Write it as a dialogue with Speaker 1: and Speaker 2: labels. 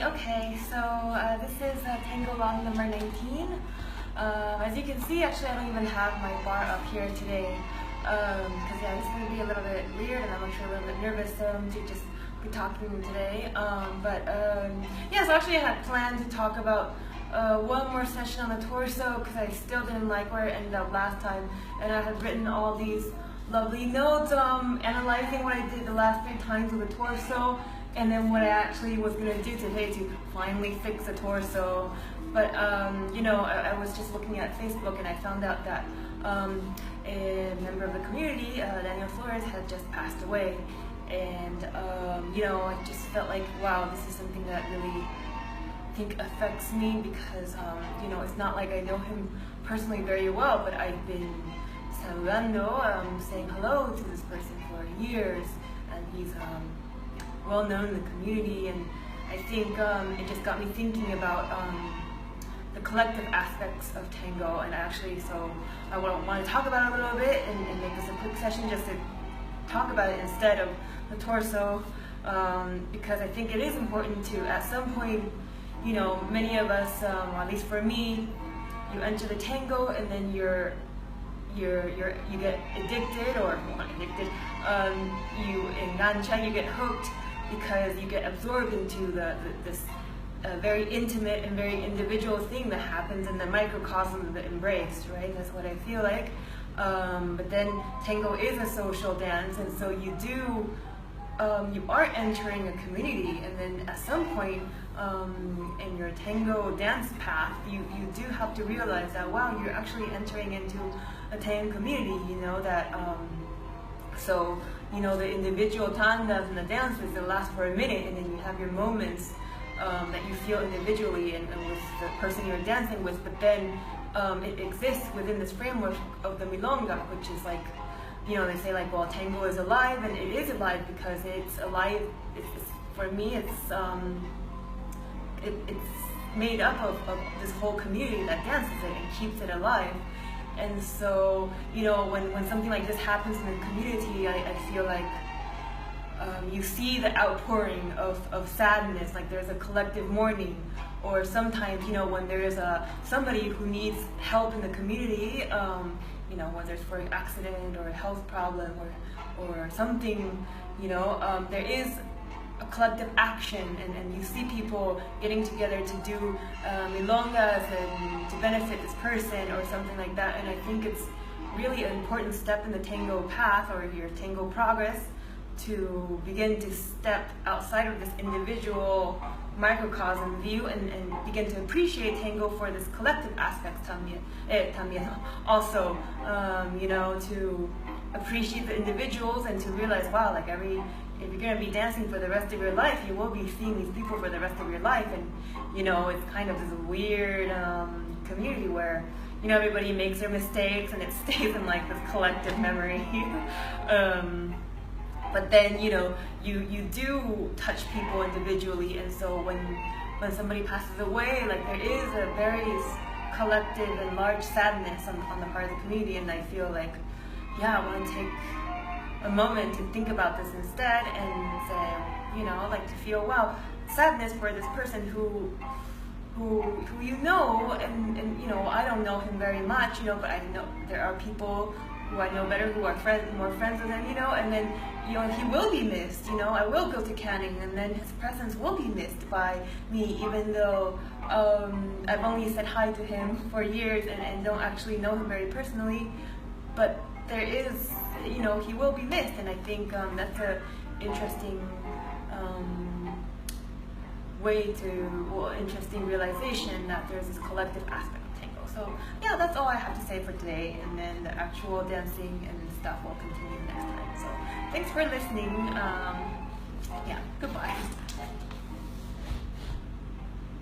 Speaker 1: Okay, so this is TangoLOG number 19. As you can see, actually I don't even have my bar up here today because yeah, it's going to be a little bit weird and I'm actually a little bit nervous to just be talking today. Yeah, so actually I had planned to talk about one more session on the torso because I still didn't like where it ended up last time, and I had written all these lovely notes analyzing what I did the last 3 times with the torso, and then what I actually was going to do today to finally fix the torso. But you know, I was just looking at Facebook and I found out that a member of the community, Daniel Flores, had just passed away, and you know, I just felt like, wow, this is something that really I think affects me because you know, it's not like I know him personally very well, but I've been saludando, saying hello to this person for years, and he's well known in the community, and I think it just got me thinking about the collective aspects of tango, and actually, so I want to talk about it a little bit and make this a quick session just to talk about it instead of the torso, because I think it is important to, at some point, you know, many of us, or at least for me, you enter the tango and then you get addicted, or not addicted, you engancha, you get hooked because you get absorbed into this very intimate and very individual thing that happens in the microcosm of the embrace, right? That's what I feel like. But then tango is a social dance, and so you are entering a community, and then at some point in your tango dance path, you do have to realize that, wow, you're actually entering into a tango community, you know, that so, you know, the individual tandas and the dances, they last for a minute, and then you have your moments that you feel individually and with the person you're dancing with, but then it exists within this framework of the milonga, which is like, you know, they say like, well, tango is alive, and it is alive because it's alive. For me, it's made up of this whole community that dances it and keeps it alive. And so, you know, when something like this happens in the community, I feel like you see the outpouring of sadness, like there's a collective mourning, or sometimes, you know, when there is somebody who needs help in the community, you know, whether it's for an accident or a health problem or something, you know, there is a collective action, and you see people getting together to do milongas and to benefit this person or something like that. And I think it's really an important step in the tango path or your tango progress to begin to step outside of this individual microcosm view and begin to appreciate tango for this collective aspects también. Also, you know, to appreciate the individuals and to realize, wow, like if you're going to be dancing for the rest of your life, you will be seeing these people for the rest of your life. And, you know, it's kind of this weird community where, you know, everybody makes their mistakes and it stays in like this collective memory. But then, you know, you do touch people individually, and so when somebody passes away, like there is a very collective and large sadness on the part of the community, and I feel like, yeah, I want to take a moment to think about this instead and say, you know, like to feel, wow, sadness for this person who you know, and you know, I don't know him very much, you know, but I know there are people who I know better, who are more friends with him, you know, and then, you know, he will be missed, you know, I will go to Canning, and then his presence will be missed by me, even though I've only said hi to him for years and don't actually know him very personally, but there is, you know, he will be missed, and I think that's an interesting interesting realization that there's this collective aspect of tango. So yeah, that's all I have to say for today, and then the actual dancing and stuff will continue next time. So thanks for listening. Yeah, goodbye.